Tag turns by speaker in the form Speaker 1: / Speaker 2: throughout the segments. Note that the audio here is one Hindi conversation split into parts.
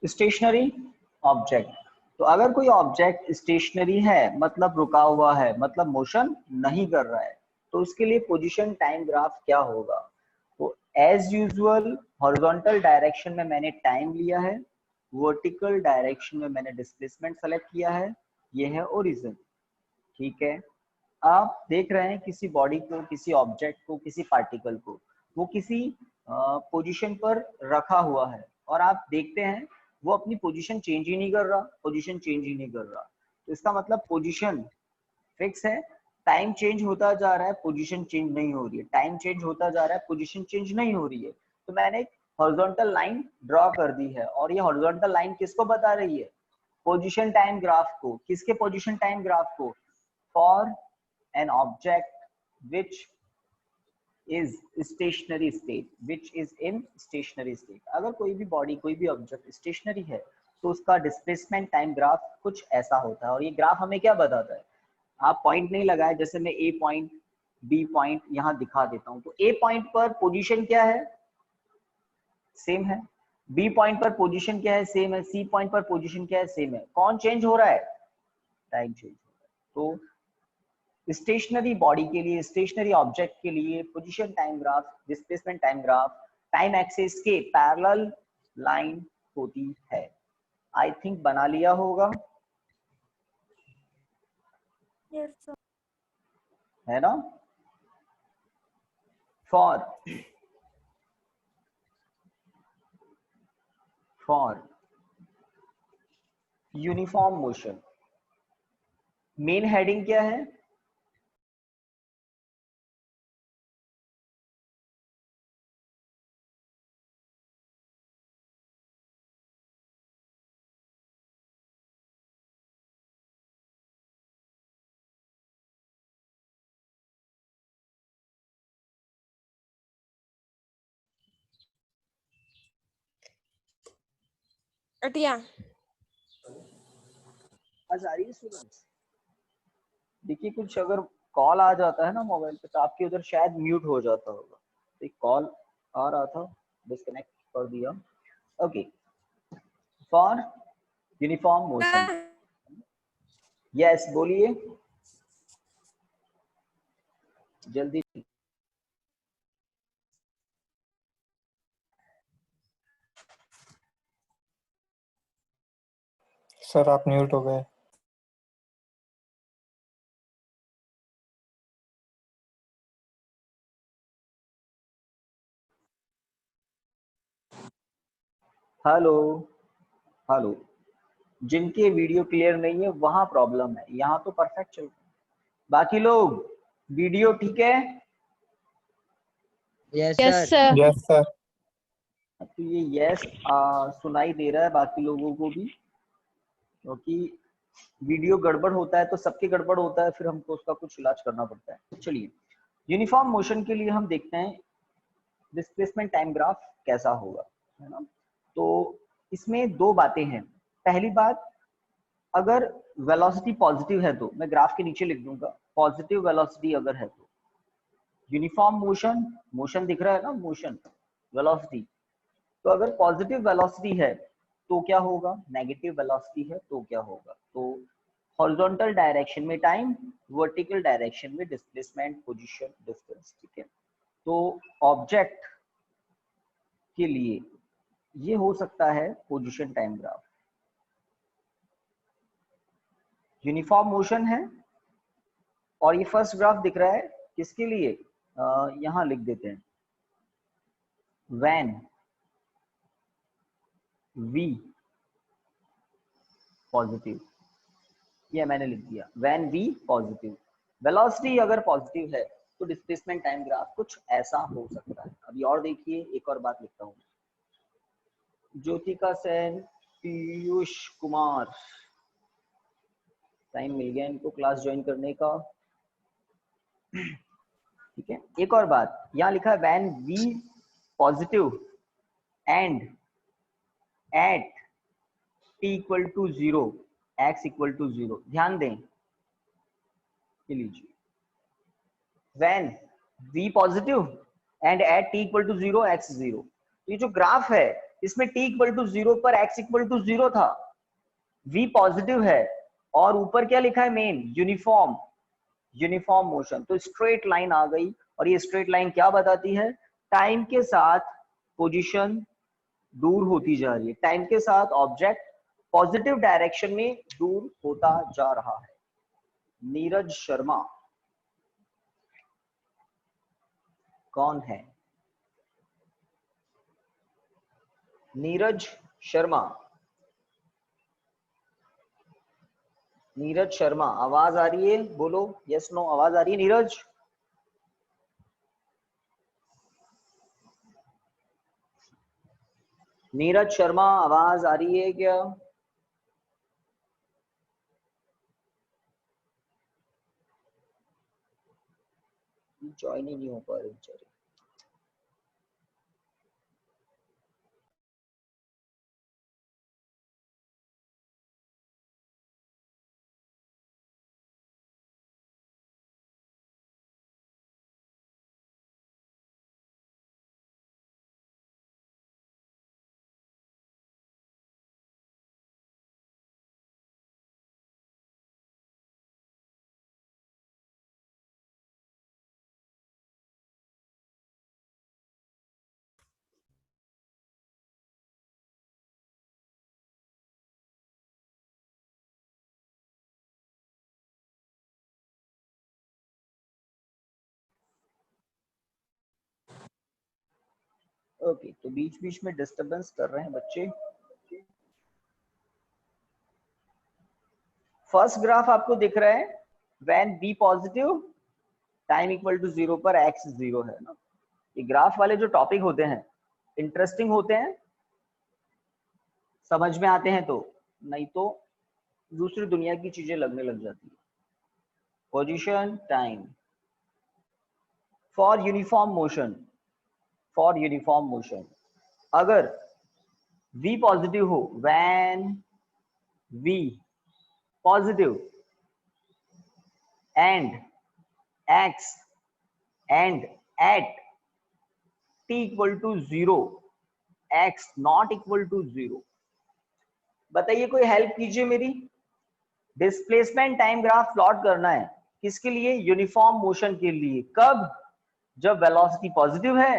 Speaker 1: स्टेशनरी ऑब्जेक्ट, तो अगर कोई ऑब्जेक्ट स्टेशनरी है मतलब रुका हुआ है, मतलब मोशन नहीं कर रहा है, तो उसके लिए पोजीशन टाइम ग्राफ क्या होगा? तो एज यूजुअल हॉरिजॉन्टल डायरेक्शन में मैंने टाइम लिया है, वर्टिकल डायरेक्शन में मैंने डिस्प्लेसमेंट सेलेक्ट किया है, ये है ओरिजिन। ठीक है, आप देख रहे हैं किसी बॉडी को, किसी ऑब्जेक्ट को, किसी पार्टिकल को, वो किसी पोजीशन पर रखा हुआ है और आप देखते हैं वो अपनी पोजीशन चेंज ही नहीं कर रहा, पोजीशन चेंज ही नहीं कर रहा, तो इसका मतलब पोजीशन फिक्स है। टाइम चेंज होता जा रहा है, पोजीशन चेंज नहीं हो रही है, टाइम चेंज होता जा रहा है, पोजीशन चेंज नहीं हो रही है। तो मैंने एक हॉरिजॉन्टल लाइन ड्रॉ कर दी है और ये हॉरिजॉन्टल लाइन किसको बता रही है? पोजीशन टाइम ग्राफ को। किसके पोजीशन टाइम ग्राफ को? For an object which is stationary state, which is in stationary state। अगर कोई भी बॉडी, कोई भी ऑब्जेक्ट स्टेशनरी है तो उसका डिस्प्लेसमेंट टाइम ग्राफ कुछ ऐसा होता है। और ये ग्राफ हमें क्या बताता है? आप पॉइंट नहीं लगाए, जैसे मैं ए पॉइंट बी पॉइंट यहाँ दिखा देता हूँ, तो ए पॉइंट पर पोजीशन क्या है? सेम है। बी पॉइंट पर पोजीशन क्या है? सेम है। सी पॉइंट पर पोजीशन क्या है? सेम है। कौन चेंज हो रहा है? टाइम चेंज हो रहा है। तो स्टेशनरी बॉडी के लिए, स्टेशनरी ऑब्जेक्ट के लिए position time graph, displacement time graph time axis के पैरेलल लाइन होती है। आई थिंक बना लिया होगा।
Speaker 2: Yes, sir.
Speaker 1: है ना? For uniform motion main heading क्या है?
Speaker 2: अटिया।
Speaker 1: आज आ रही है स्टूडेंट्स? देखिए कुछ अगर कॉल आ जाता है ना मोबाइल पे तो आपके उधर शायद म्यूट हो जाता होगा। तो एक कॉल आ रहा था, डिस्कनेक्ट कर दिया। Okay, for uniform motion. Yes बोलिए जल्दी।
Speaker 3: सर आप म्यूट हो गए।
Speaker 1: हेलो हेलो, जिनके वीडियो क्लियर नहीं है वहां प्रॉब्लम है, यहाँ तो परफेक्ट चल रहा है। बाकी लोग वीडियो ठीक है?
Speaker 4: Yes sir.
Speaker 3: Yes sir.
Speaker 1: तो ये यस सुनाई दे रहा है बाकी लोगों को भी, क्योंकि वीडियो गड़बड़ होता है तो सबके गड़बड़ होता है, फिर हमको उसका कुछ इलाज करना पड़ता है। चलिए, यूनिफॉर्म मोशन के लिए हम देखते हैं डिस्प्लेसमेंट टाइम ग्राफ कैसा होगा, है ना? तो इसमें दो बातें हैं। पहली बात, अगर वेलोसिटी पॉजिटिव है तो मैं ग्राफ के नीचे लिख दूंगा, पॉजिटिव वेलोसिटी अगर है तो यूनिफॉर्म मोशन, मोशन दिख रहा है ना, मोशन वेलोसिटी, तो अगर पॉजिटिव वेलोसिटी है तो क्या होगा, नेगेटिव वेलोसिटी है तो क्या होगा? तो हॉरिजॉन्टल डायरेक्शन में टाइम, वर्टिकल डायरेक्शन में डिस्प्लेसमेंट, पोजीशन, डिस्टेंस। ठीक है, तो ऑब्जेक्ट के लिए ये हो सकता है position time graph. Uniform motion है और ये फर्स्ट ग्राफ दिख रहा है किसके लिए? यहां लिख देते हैं, व्हेन v पॉजिटिव, ये मैंने लिख दिया, व्हेन v पॉजिटिव। वेलोसिटी अगर पॉजिटिव है तो डिस्प्लेसमेंट टाइम ग्राफ कुछ ऐसा हो सकता है। अभी और देखिए, एक और बात लिखता हूँ, ज्योतिका सेन, पीयूष कुमार, टाइम मिल गया इनको क्लास ज्वाइन करने का। ठीक है, एक और बात यहाँ लिखा है, when v positive and at t equal to 0, x equal to 0। ध्यान दें, ये लीजिए, when v positive and at t equal to 0, x 0। ये जो ग्राफ है इसमें t इक्वल टू 0 पर x इक्वल टू 0 था, v पॉजिटिव है और ऊपर क्या लिखा है मेन, यूनिफॉर्म, यूनिफॉर्म मोशन। तो स्ट्रेट लाइन आ गई और ये स्ट्रेट लाइन क्या बताती है, टाइम के साथ पोजीशन दूर होती जा रही है, टाइम के साथ ऑब्जेक्ट पॉजिटिव डायरेक्शन में दूर होता जा रहा है। नीरज शर्मा कौन है, नीरज शर्मा, नीरज शर्मा आवाज आ रही है, बोलो यस नो, आवाज आ रही है नीरज? नीरज शर्मा आवाज आ रही है क्या? ज्वाइन ही नहीं हो पा रहे बेचारे। ओके, तो बीच बीच में डिस्टरबेंस कर रहे हैं बच्चे। फर्स्ट ग्राफ आपको दिख रहा है, when b positive time equal to 0 पर x 0 है ना। ये ग्राफ वाले जो टॉपिक होते हैं इंटरेस्टिंग होते हैं, समझ में आते हैं तो, नहीं तो दूसरी दुनिया की चीजें लगने लग जाती है। Position time for uniform motion, for uniform motion अगर v पॉजिटिव हो, when v positive and x and at t equal to 0 x not equal to 0। बताइए, कोई हेल्प कीजिए मेरी। डिस्प्लेसमेंट टाइम ग्राफ प्लॉट करना है, किसके लिए, यूनिफॉर्म मोशन के लिए। कब, जब वेलोसिटी पॉजिटिव है,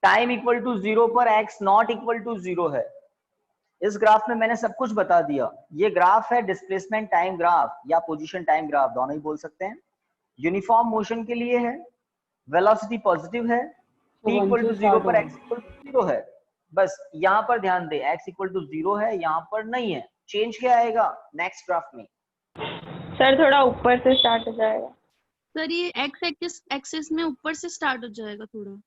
Speaker 1: टाइम इक्वल टू 0 पर x नॉट इक्वल टू 0 है। इस ग्राफ में मैंने सब कुछ बता दिया। ये ग्राफ है डिस्प्लेसमेंट टाइम ग्राफ या पोजीशन टाइम ग्राफ, दोनों ही बोल सकते हैं। यूनिफॉर्म मोशन के लिए है, वेलोसिटी पॉजिटिव है, t इक्वल टू 0 पर x इक्वल टू 0 है। बस यहाँ पर ध्यान दे, x इक्वल टू 0 है, यहाँ पर नहीं है। चेंज क्या आएगा नेक्स्ट ग्राफ में?
Speaker 2: सर थोड़ा ऊपर से स्टार्ट हो जाएगा।
Speaker 4: सर ये एक्स एक्सिस में ऊपर से स्टार्ट हो जाएगा थोड़ा।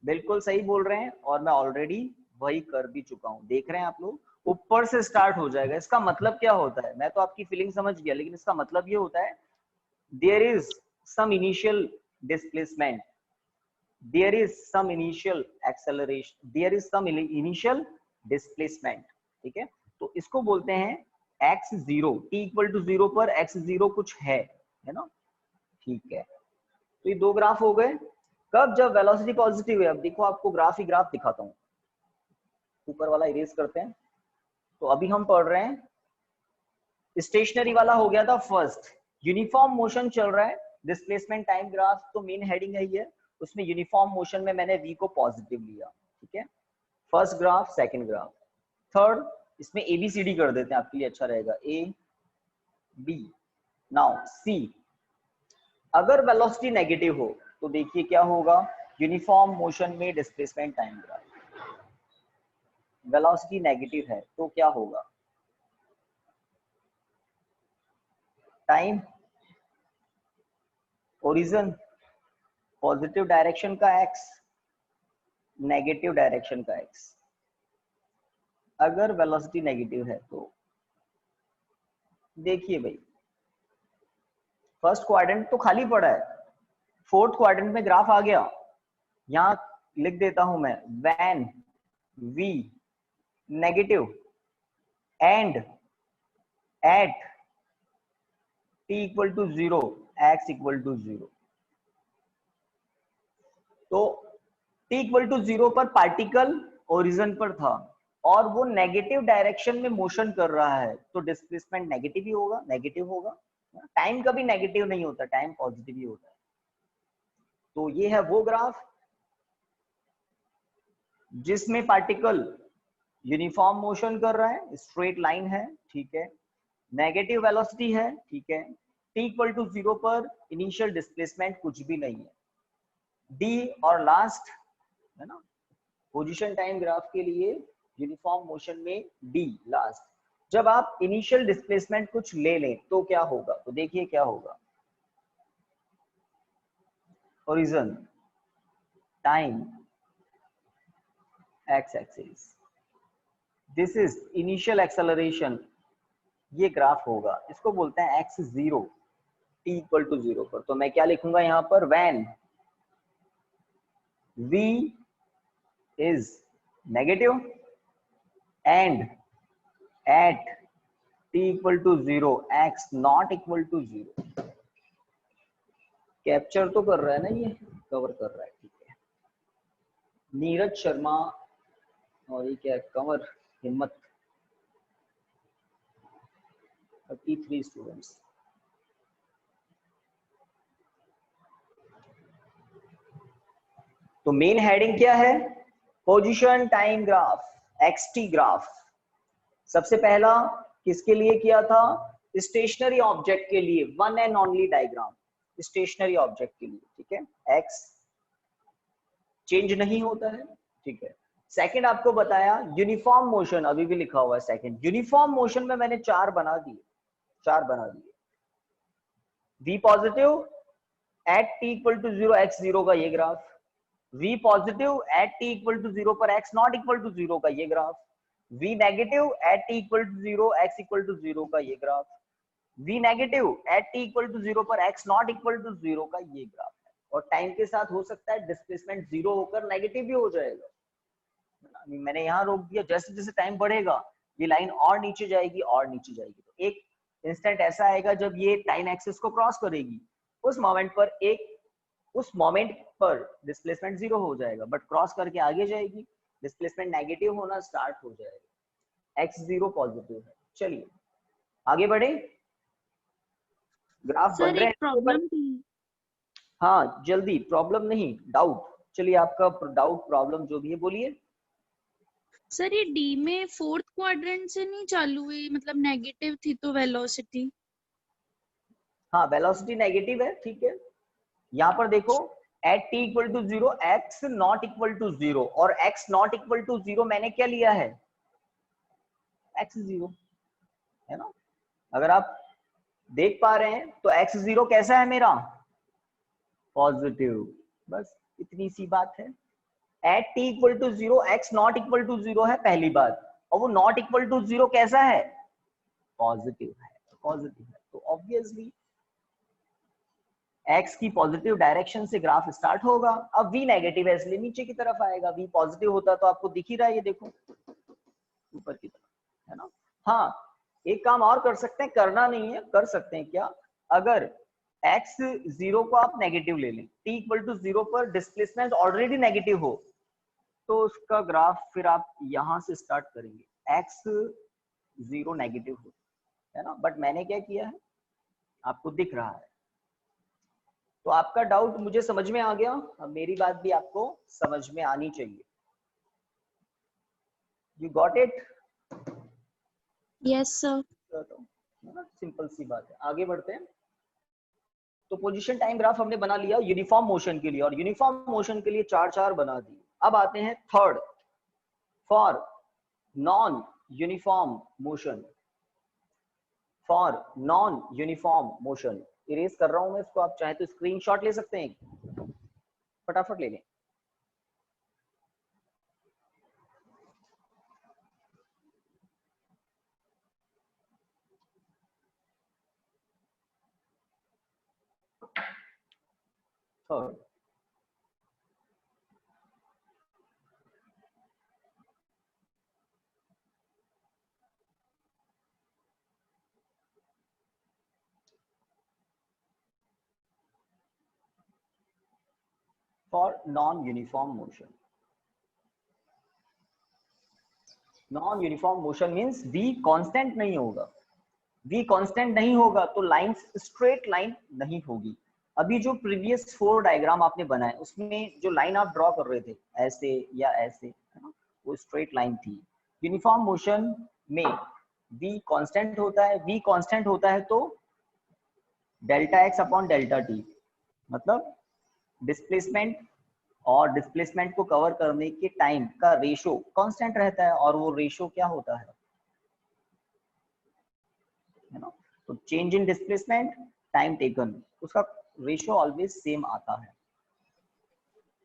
Speaker 1: बिल्कुल सही बोल रहे हैं, और मैं ऑलरेडी वही कर भी चुका हूँ। देख रहे हैं आप लोग, ऊपर से स्टार्ट हो जाएगा। इसका मतलब क्या होता है, मैं तो आपकी फीलिंग समझ गया, लेकिन इसका मतलब ये होता है there is some initial displacement, there is some initial acceleration, there is some initial displacement। ठीक है, तो इसको बोलते हैं x0, t इक्वल टू 0 पर x0 कुछ है ना। ठीक है, तो ये दो ग्राफ हो गए। कब, जब वेलोसिटी पॉजिटिव है। अब देखो, आपको ग्राफ ही ग्राफ दिखाता हूँ, ऊपर वाला इरेज करते हैं। तो अभी हम पढ़ रहे हैं, स्टेशनरी वाला हो गया था फर्स्ट, यूनिफॉर्म मोशन चल रहा है, डिस्प्लेसमेंट टाइम ग्राफ तो मेन हेडिंग है ये, उसमें यूनिफॉर्म मोशन में मैंने v को पॉजिटिव लिया। ठीक है, first graph, second graph, third, इसमें ABCD कर देते हैं, आपके लिए अच्छा रहेगा, A B। नाउ C, अगर वेलोसिटी नेगेटिव हो तो देखिए क्या होगा, यूनिफॉर्म मोशन में displacement time graph, velocity negative है तो क्या होगा, टाइम ओरिजिन पॉजिटिव डायरेक्शन का x, नेगेटिव डायरेक्शन का x। अगर वेलोसिटी नेगेटिव है तो देखिए भाई, फर्स्ट क्वाड्रेंट तो खाली पड़ा है, फोर्थ क्वाड्रेंट में ग्राफ आ गया। यहां लिख देता हूं मैं, when v negative and at t equal to 0 x equal to 0। तो t=0 पर पार्टिकल ओरिजिन पर था और वो नेगेटिव डायरेक्शन में मोशन कर रहा है, तो डिस्प्लेसमेंट नेगेटिव ही होगा, नेगेटिव होगा। टाइम कभी नेगेटिव नहीं होता, टाइम पॉजिटिव ही होता है। तो ये है वो ग्राफ जिसमें पार्टिकल यूनिफॉर्म मोशन कर रहा है, स्ट्रेट लाइन है, ठीक है, नेगेटिव वेलोसिटी है, ठीक है, t=0 पर इनिशियल डिस्प्लेसमेंट कुछ भी नहीं है। डी और लास्ट है ना, पोजीशन टाइम ग्राफ के लिए यूनिफॉर्म मोशन में डी लास्ट। जब आप इनिशियल डिस्प्लेसमेंट कुछ ले लें तो क्या होगा, तो देखिए क्या होगा। Origin, time, x axis, this is initial acceleration, ये ग्राफ होगा, इसको बोलते हैं x0 t=0 पर। तो मैं क्या लिखूंगा यहाँ पर, when v is negative and at t=0 x not equal to 0। Capture तो कर रहा है ना, ये कवर कर रहा है, ठीक है। नीरज शर्मा और ये क्या, कंवर हिम्मत, 33 स्टूडेंट्स। तो मेन हेडिंग क्या है, position time graph, XT graph. सबसे पहला किसके लिए किया था, स्टेशनरी ऑब्जेक्ट के लिए, one and only diagram stationary object के लिए, ठीक है, एक्स चेंज नहीं होता है, ठीक है। सेकंड आपको बताया यूनिफॉर्म मोशन, अभी भी लिखा हुआ है सेकंड, यूनिफॉर्म मोशन में मैंने चार बना दिए। v positive eight t=0 x0 का ये graph, v positive eight t=0 पर x नॉट इक्वल टू 0 का ये graph, v negative eight t=0 x=0 का ये graph, v negative eight t=0 पर x नॉट इक्वल टू 0 का ये ग्राफ है। और टाइम के साथ हो सकता है डिस्प्लेसमेंट 0 होकर नेगेटिव भी हो जाएगा। मैंने यहाँ रोक दिया, जैसे जैसे टाइम बढ़ेगा ये लाइन और नीचे जाएगी और नीचे जाएगी। तो एक इंस्टेंट ऐसा आएगा जब ये टाइम एक्सिस को क्रॉस करेगी, उस मोमेंट पर डिस्प्लेसमेंट 0 हो जाएगा, बट क्रॉस करके आगे जाएगी, डिस्प्लेसमेंट नेगेटिव होना स्टार्ट हो जाएगा। x0 पॉजिटिव है। चलिए आगे बढ़े, ग्राफ बन
Speaker 4: सर
Speaker 1: रहे
Speaker 4: एक
Speaker 1: हैं
Speaker 4: प्रॉब्लम थी।
Speaker 1: हाँ जल्दी, प्रॉब्लम नहीं डाउट। चलिए आपका डाउट प्रॉब्लम जो भी है बोलिए।
Speaker 4: सर ये डी में फोर्थ क्वाड्रेंट से नहीं चालू हुई, मतलब नेगेटिव थी तो वेलोसिटी।
Speaker 1: हाँ वेलोसिटी नेगेटिव है, ठीक है। यहाँ पर देखो at t=0 x not equal to 0 और x नॉट इक्वल टू 0 मैंने क्या लिया है, x0 है ना। अगर आप देख पा रहे हैं तो x0 कैसा है मेरा, पॉजिटिव, बस इतनी सी बात है। At t=0 x not equal to 0 है पहली बात, और वो नॉट इक्वल टू 0 कैसा है, पॉजिटिव है, पॉजिटिव है। तो ऑब्वियसली x की पॉजिटिव डायरेक्शन से ग्राफ स्टार्ट होगा। अब v नेगेटिव है इसलिए नीचे की तरफ आएगा, v पॉजिटिव होता तो आपको दिख ही रहा है, ये देखो ऊपर की तरफ, है ना। हाँ एक काम और कर सकते हैं, करना नहीं है, कर सकते हैं क्या, अगर x0 को आप नेगेटिव ले लें, t=0 पर डिस्प्लेसमेंट ऑलरेडी नेगेटिव हो, तो उसका ग्राफ फिर आप यहां से स्टार्ट करेंगे, x0 नेगेटिव हो, है ना। बट मैंने क्या किया है, आपको दिख रहा है। तो आपका डाउट मुझे समझ में आ गया, अब मेरी बात भी आपको समझ में आनी चाहिए। You got it?
Speaker 4: Yes sir.
Speaker 1: Simple सी बात है, आगे बढ़ते हैं। तो पोजीशन टाइम ग्राफ हमने बना लिया यूनिफॉर्म मोशन के लिए, और यूनिफॉर्म मोशन के लिए चार बना दिए। अब आते हैं third, for non uniform motion. For non uniform motion, erase कर रहा हूं मैं इसको, आप चाहे तो स्क्रीनशॉट ले सकते हैं, फटाफट ले लें। Third, for non-uniform motion। Non uniform motion means v constant नहीं होगा, v कांस्टेंट नहीं होगा तो लाइन स्ट्रेट लाइन नहीं होगी। अभी जो प्रीवियस 4 डायग्राम आपने बनाए उसमें जो लाइन आप ड्रॉ कर रहे थे ऐसे या ऐसे, है ना, वो स्ट्रेट लाइन थी। यूनिफॉर्म मोशन में v कांस्टेंट होता है, v कांस्टेंट होता है तो delta x upon delta t, मतलब डिस्प्लेसमेंट और डिस्प्लेसमेंट को कवर करने के टाइम का रेशो कांस्टेंट रहता है, और वो रेशो क्या होता है ना, तो change in displacement time taken, उसका रेशो ऑलवेज सेम आता है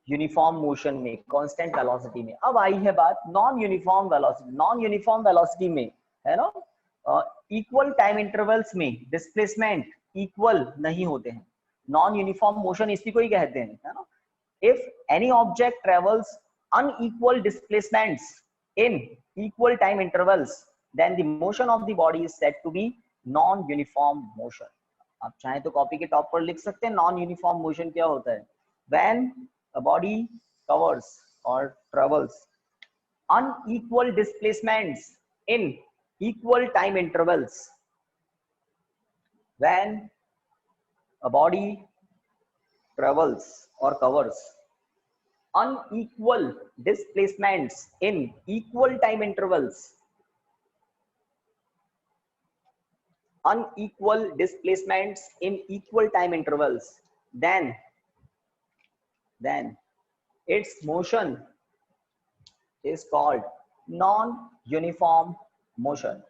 Speaker 1: यूनिफॉर्म मोशन में, कांस्टेंट वेलोसिटी में। अब आई है बात non uniform velocity. Non uniform velocity में, है ना, इक्वल टाइम इंटरवल्स में डिस्प्लेसमेंट इक्वल नहीं होते हैं। नॉन यूनिफॉर्म मोशन इसी को ही कहते हैं, है ना। If any object travels unequal displacements in equal time intervals, then the motion of the body is said to be non-uniform motion. आप चाहें तो कॉपी के टॉप पर लिख सकते हैं नॉन यूनिफॉर्म मोशन क्या होता है। When a body covers or travels unequal displacements in equal time intervals, when a body travels or covers unequal displacements in equal time intervals, unequal displacements in equal time intervals, then its motion is called non-uniform motion.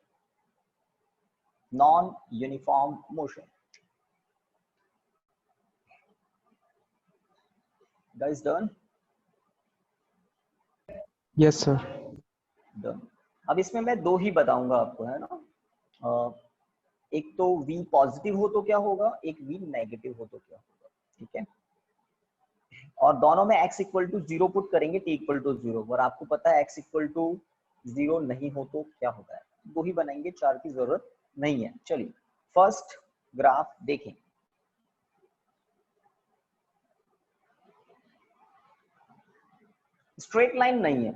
Speaker 1: Non-uniform motion. Guys, done?
Speaker 3: Yes sir.
Speaker 1: Done. अब इसमें मैं दो ही बताऊंगा आपको, है ना। एक तो v पॉजिटिव हो तो क्या होगा, एक v नेगेटिव हो तो क्या होगा, ठीक है। और दोनों में x इक्वल टू 0 पुट करेंगे, t इक्वल टू 0, और आपको पता है x इक्वल टू 0 नहीं हो तो क्या होता है। दो ही बनाएंगे, 4 की जरूरत नहीं है। चलिए फर्स्ट ग्राफ देखें। स्ट्रेट लाइन नहीं है,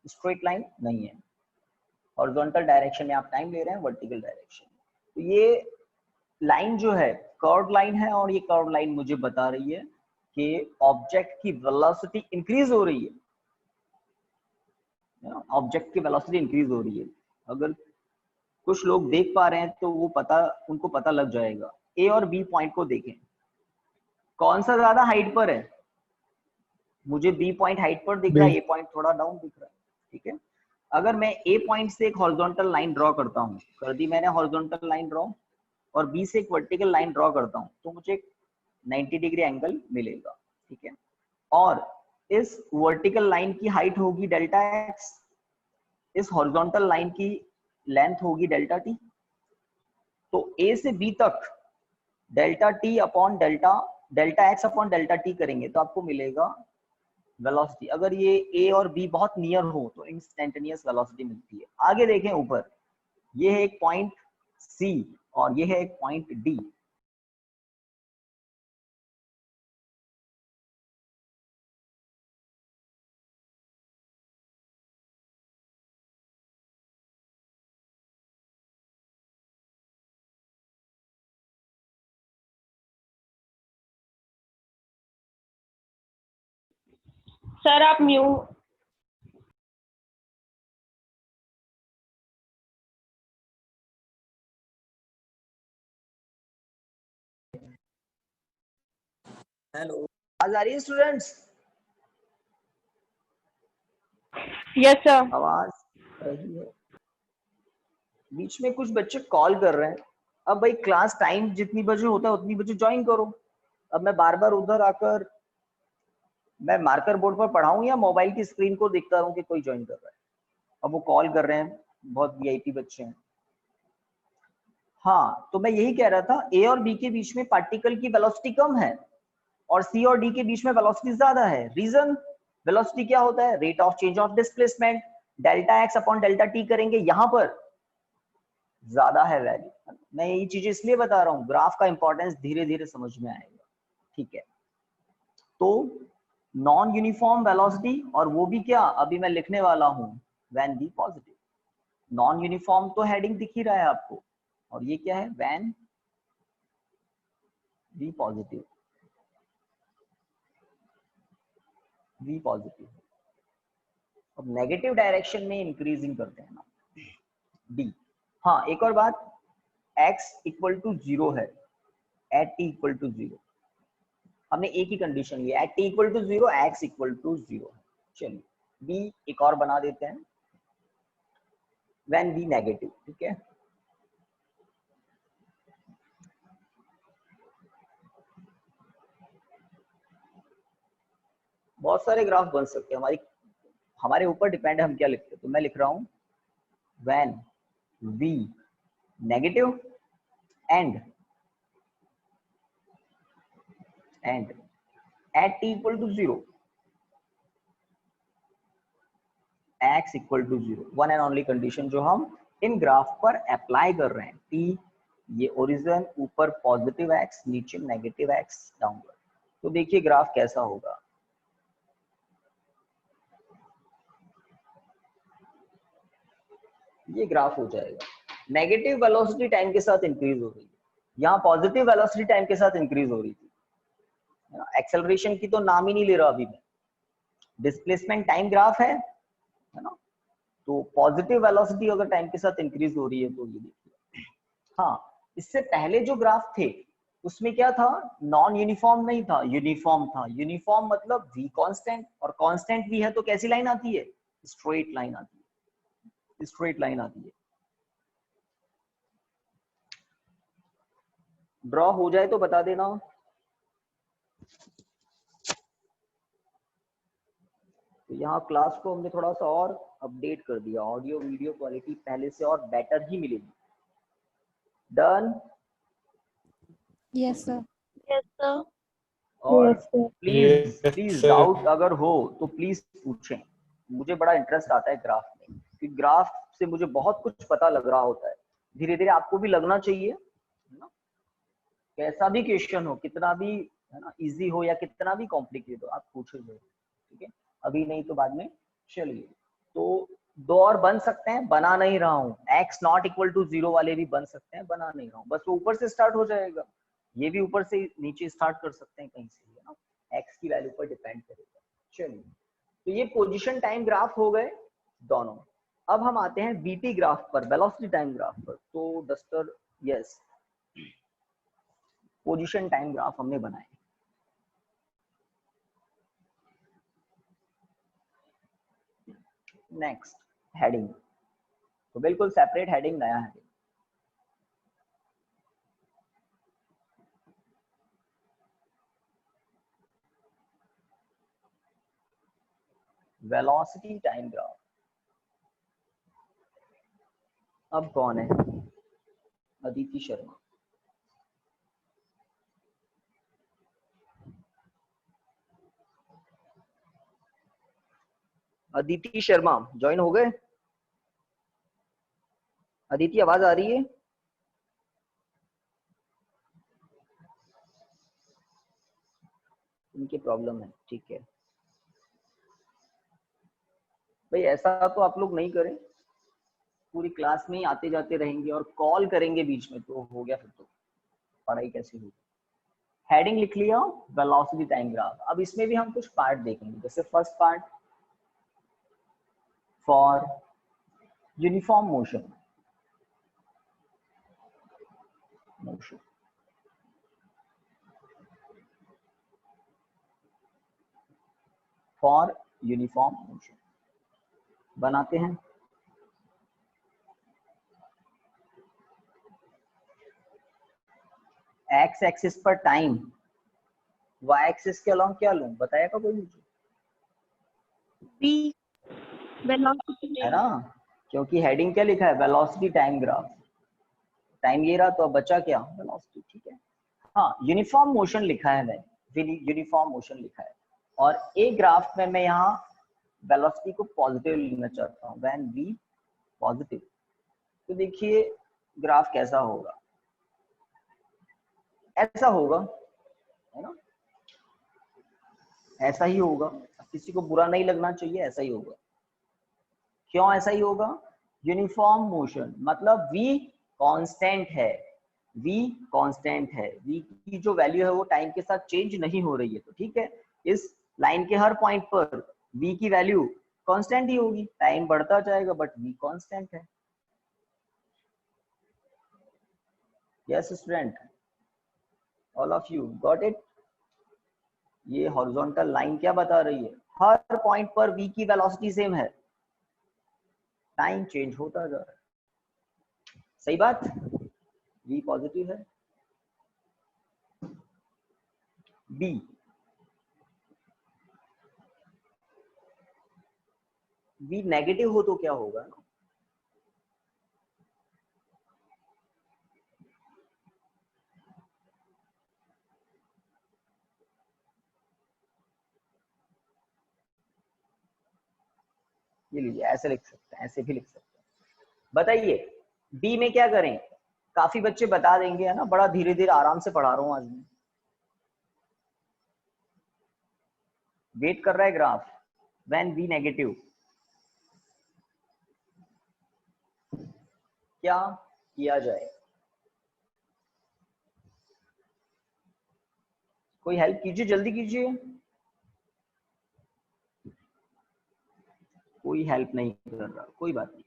Speaker 1: स्ट्रेट लाइन नहीं है। हॉरिजॉन्टल डायरेक्शन में आप टाइम ले रहे हैं, वर्टिकल डायरेक्शन। तो ये लाइन जो है कर्व लाइन है, और ये कर्व लाइन मुझे बता रही है कि ऑब्जेक्ट की वेलोसिटी इंक्रीज हो रही है, ऑब्जेक्ट की वेलोसिटी इंक्रीज हो रही है। अगर कुछ लोग देख पा रहे हैं तो वो उनको पता लग जाएगा। ए और बी पॉइंट को देखें, कौन सा ज्यादा हाइट पर है। मुझे बी पॉइंट हाइट पर दिख रहा है, ए पॉइंट थोड़ा डाउन दिख रहा है, ठीक है। अगर मैं ए पॉइंट से एक हॉरिजॉन्टल लाइन ड्रॉ करता हूँ, कर दी मैंने हॉरिजॉन्टल लाइन ड्रॉ, और बी से एक वर्टिकल लाइन ड्रॉ करता हूँ, तो मुझे 90 डिग्री एंगल मिलेगा, ठीक है। और इस वर्टिकल लाइन की हाइट होगी डेल्टा एक्स, इस हॉरिजॉन्टल लाइन की लेंथ होगी डेल्टा टी। तो ए से बी तक delta T upon delta x upon delta T करेंगे तो आपको मिलेगा वेलोसिटी। अगर ये ए और बी बहुत नियर हो तो इंस्टेंटेनियस वेलोसिटी मिलती है। आगे देखें ऊपर, ये है एक पॉइंट सी और ये है एक पॉइंट डी।
Speaker 2: सर आप
Speaker 1: हेलो, आवाज आ रही है स्टूडेंट्स?
Speaker 2: Yes sir.
Speaker 1: आवाज रही है। बीच में कुछ बच्चे कॉल कर रहे हैं। अब भाई क्लास टाइम जितनी बजे होता है उतनी बजे ज्वाइन करो। अब मैं बार बार उधर आकर मैं मार्कर बोर्ड पर पढ़ाऊं या मोबाइल की स्क्रीन को देखता रहूं कि कोई ज्वाइन कर रहा है। अब वो कॉल कर रहे हैं, बहुत वीआईपी बच्चे हैं। हाँ, तो मैं यही कह रहा था, ए और बी के बीच में पार्टिकल की वेलोसिटी कम है और सी और डी के बीच में वेलोसिटी ज्यादा है। रीजन, वेलोसिटी क्या होता है, rate of change of displacement, delta x upon delta T करेंगे, यहां पर ज्यादा है वैल्यू। मैं यही चीजें इसलिए बता रहा हूँ, ग्राफ का इंपॉर्टेंस धीरे धीरे समझ में आएगा, ठीक है। तो नॉन यूनिफॉर्म वेलोसिटी, और वो भी क्या, अभी मैं लिखने वाला हूँ, when v positive. Non uniform तो हेडिंग दिख ही रहा है आपको, और ये क्या है, when v positive, v positive. अब नेगेटिव डायरेक्शन में इंक्रीजिंग करते हैं ना, d। हाँ, एक और बात, x इक्वल टू 0 है एट t इक्वल टू 0। हमने एक ही कंडीशन लिया, at t equal to 0, x equal to 0 है। चलिए b एक और बना देते हैं, व्हेन v नेगेटिव, ठीक है। बहुत सारे ग्राफ बन सकते हैं, हमारे ऊपर डिपेंड है हम क्या लिखते हैं। तो मैं लिख रहा हूं when v negative and at t equal to 0, x equal to 0, one and only condition जो हम इन ग्राफ पर अप्लाई कर रहे हैं। t ये ओरिजिन, ऊपर पॉजिटिव x, नीचे नेगेटिव x डाउनवर्ड। तो देखिए ग्राफ कैसा होगा। ये ग्राफ हो जाएगा, नेगेटिव वेलोसिटी टाइम के साथ इंक्रीज हो रही है, यहाँ पॉजिटिव वेलोसिटी टाइम के साथ इंक्रीज हो रही थी। एक्सेलरेशन की तो नाम ही नहीं ले रहा अभी मैं, डिस्प्लेसमेंट टाइम ग्राफ है ना। तो पॉजिटिव वेलोसिटी अगर टाइम के साथ इंक्रीज हो रही है तो ये देखिए। हाँ, इससे पहले जो ग्राफ थे उसमें क्या था, नॉन यूनिफॉर्म नहीं था, यूनिफॉर्म था। यूनिफॉर्म मतलब v कांस्टेंट, और कांस्टेंट v है तो कैसी लाइन आती है, स्ट्रेट लाइन आती है, स्ट्रेट लाइन आती है। ड्रॉ हो जाए तो बता देना। तो यहाँ क्लास को हमने थोड़ा सा और अपडेट कर दिया, ऑडियो वीडियो क्वालिटी पहले से और बेटर ही मिलेगी। Done?
Speaker 2: Yes sir.
Speaker 4: Yes sir.
Speaker 1: और
Speaker 2: यस सर।
Speaker 1: प्लीज डाउट अगर हो तो प्लीज पूछें, मुझे बड़ा इंटरेस्ट आता है ग्राफ में, क्योंकि ग्राफ से मुझे बहुत कुछ पता लग रहा होता है। धीरे धीरे आपको भी लगना चाहिए, है ना। कैसा भी क्वेश्चन हो, कितना भी, है ना, इजी हो या कितना भी कॉम्प्लिकेटेड हो, आप पूछे जरूर, ठीक है। अभी नहीं तो बाद में। चलिए, तो दो और बन सकते हैं, बना नहीं रहा हूँ। x नॉट इक्वल टू 0 वाले भी बन सकते हैं, बना नहीं रहा हूँ, बस वो ऊपर से स्टार्ट हो जाएगा। ये भी ऊपर से नीचे स्टार्ट कर सकते हैं कहीं से, है ना, x की वैल्यू पर डिपेंड करेगा। चलिए, तो ये पोजीशन टाइम ग्राफ हो गए दोनों। अब हम आते हैं बीटी ग्राफ पर, वेलोसिटी टाइम ग्राफ पर। तो duster, yes, position time graph हमने बनाए। नेक्स्ट हेडिंग, तो बिल्कुल सेपरेट हेडिंग, नया हेडिंग। Velocity time graph. अब कौन है, अदिति शर्मा। अदिति शर्मा ज्वाइन हो गए? अदिति आवाज आ रही है? इनकी प्रॉब्लम है, ठीक है भाई। ऐसा तो आप लोग नहीं करें, पूरी क्लास में ही आते जाते रहेंगे और कॉल करेंगे बीच में, तो हो गया फिर तो पढ़ाई कैसे होगी। हेडिंग लिख लिया, वेलोसिटी टाइम ग्राफ। अब इसमें भी हम कुछ पार्ट देखेंगे, जैसे first part, for uniform motion, for uniform motion बनाते हैं। एक्स एक्सिस पर टाइम, वाई एक्सिस के अलॉन्ग क्या लूं, बताएगा कोई मुझे?
Speaker 4: v वेलोसिटी
Speaker 1: है ना, क्योंकि हेडिंग क्या लिखा है, वेलोसिटी टाइम ग्राफ। टाइम ये रहा, तो अब बचा क्या, वेलोसिटी, ठीक है। हाँ, यूनिफॉर्म मोशन लिखा है मैंने, यूनिफॉर्म मोशन लिखा है। और एक ग्राफ में मैं यहाँ वेलोसिटी को पॉजिटिव लिखना चाहता हूँ, व्हेन v पॉजिटिव। तो देखिए ग्राफ कैसा होगा, ऐसा होगा, है ना, ऐसा ही होगा। किसी को बुरा नहीं लगना चाहिए, ऐसा ही होगा। क्यों ऐसा ही होगा? यूनिफॉर्म मोशन मतलब v कांस्टेंट है, v कांस्टेंट है, v की जो वैल्यू है वो टाइम के साथ चेंज नहीं हो रही है। तो ठीक है, इस लाइन के हर पॉइंट पर v की वैल्यू कांस्टेंट ही होगी, टाइम बढ़ता जाएगा बट v कांस्टेंट है। Yes student, all of you got it? ये हॉरिजॉन्टल लाइन क्या बता रही है? हर पॉइंट पर v की वेलोसिटी सेम है, टाइम चेंज होता जा रहा है। सही बात, v पॉजिटिव है। b v नेगेटिव हो तो क्या होगा ना? ये लीजिए, ऐसे लिख सकते हैं, ऐसे भी लिख सकते हैं। बताइए बी में क्या करें? काफी बच्चे बता देंगे, है ना, बड़ा धीरे धीरे आराम से पढ़ा रहा हूं आज मैं। वेट कर रहा है ग्राफ व्हेन बी नेगेटिव। क्या किया जाए? कोई हेल्प कीजिए, जल्दी कीजिए। कोई हेल्प नहीं कर रहा, कोई बात नहीं।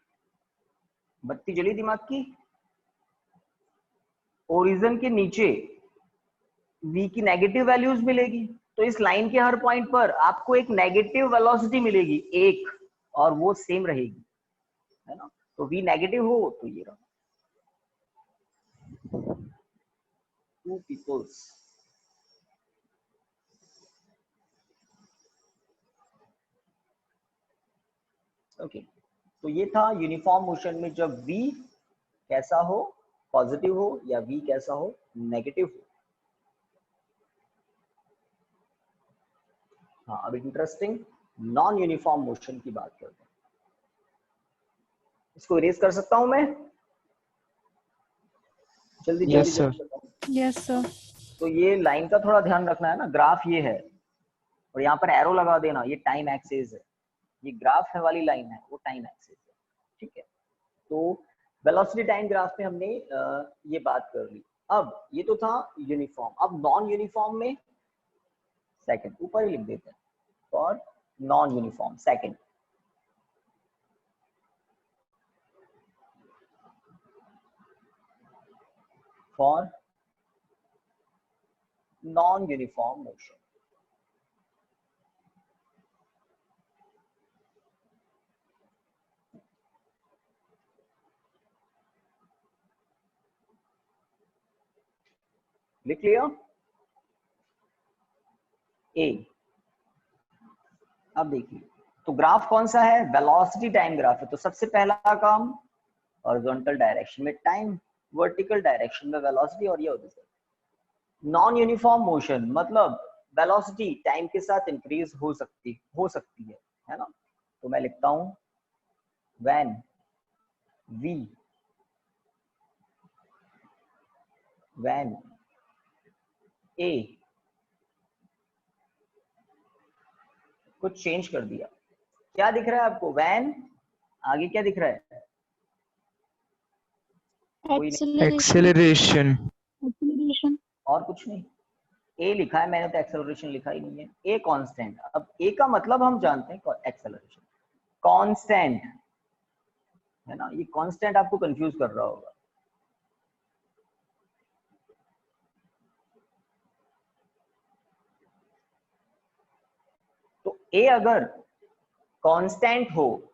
Speaker 1: बत्ती जली दिमाग की। ओरिजिन के नीचे v की नेगेटिव वैल्यूज मिलेगी, तो इस लाइन के हर पॉइंट पर आपको एक नेगेटिव वेलोसिटी मिलेगी एक, और वो सेम रहेगी, है ना। तो v नेगेटिव हो तो ये रहा 2 पीपल्स। ओके, तो ये था यूनिफॉर्म मोशन में जब v कैसा हो, पॉजिटिव हो, या v कैसा हो, नेगेटिव हो। हाँ, अब इंटरेस्टिंग नॉन यूनिफॉर्म मोशन की बात करते हैं। इसको इरेज कर सकता हूं मैं? जल्दी
Speaker 3: Yes,
Speaker 1: जल्दी
Speaker 3: sir.
Speaker 1: जल्दी।
Speaker 2: Yes sir.
Speaker 1: तो ये लाइन का थोड़ा ध्यान रखना है ना, ग्राफ ये है और यहाँ पर एरो लगा देना, ये टाइम एक्सिस है। ये ग्राफ है वाली लाइन है, वो टाइम एक्सिस है, ठीक है। तो वेलोसिटी टाइम ग्राफ में हमने ये बात कर ली। अब ये तो था यूनिफॉर्म, अब नॉन यूनिफॉर्म में सेकंड ऊपर ही लिख देते हैं, और non uniform second. For non uniform motion. लिख लिया ए। अब देखिए, तो ग्राफ कौन सा है? वेलोसिटी टाइम ग्राफ है। तो सबसे पहला काम हॉरिजॉन्टल डायरेक्शन में टाइम, वर्टिकल डायरेक्शन में वेलोसिटी, और ये होती है नॉन यूनिफॉर्म मोशन, मतलब वेलोसिटी टाइम के साथ इंक्रीज हो सकती है ना। तो मैं लिखता हूं व्हेन ए, कुछ चेंज कर दिया, क्या दिख रहा है आपको? व्हेन आगे क्या दिख रहा है? कोई नहीं,
Speaker 3: Acceleration.
Speaker 4: एक्सेलरेशन।
Speaker 1: और कुछ नहीं। ए लिखा है मैंने, तो एक्सेलरेशन लिखा ही नहीं है। A constant. अब ए का मतलब हम जानते हैं, एक्सेलरेशन कांस्टेंट, है ना। ये कांस्टेंट आपको कंफ्यूज कर रहा होगा। तो ए अगर कांस्टेंट हो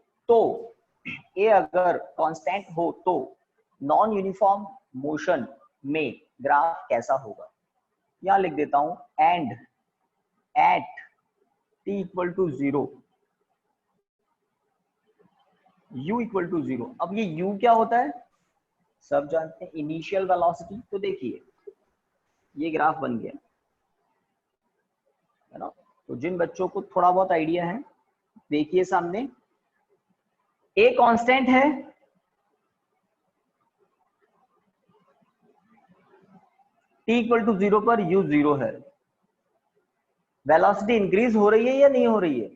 Speaker 1: तो नॉन यूनिफॉर्म मोशन में ग्राफ कैसा होगा? यहां लिख देता हूं and at t equal to 0, u equal to 0। अब ये u क्या होता है? सब जानते हैं, इनिशियल वेलोसिटी। तो देखिए ये ग्राफ बन गया, है ना। तो जिन बच्चों को थोड़ा बहुत आइडिया है, देखिए सामने ए कांस्टेंट है, t इक्वल टू 0 पर u 0 है। वेलोसिटी इंक्रीज हो रही है या नहीं हो रही है?